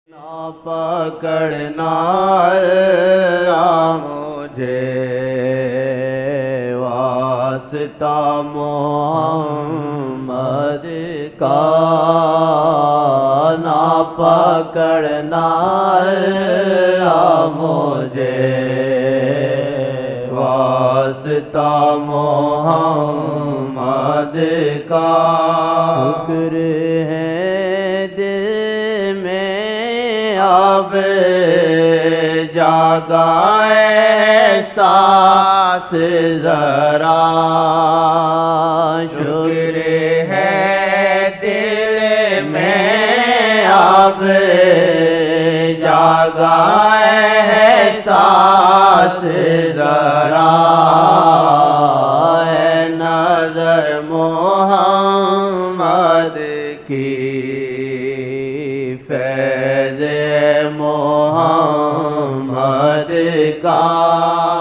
نہ پکڑنا مجھے واسطہ محمد کا، نہ پکڑنا مجھے واسطہ محمد کا۔ فکر ہے دل میں اب جاگا احساس ذرا، شکر ہے دل میں اب جاگا احساس ذرا، ہے نظر محمد کی فیض محمد کا۔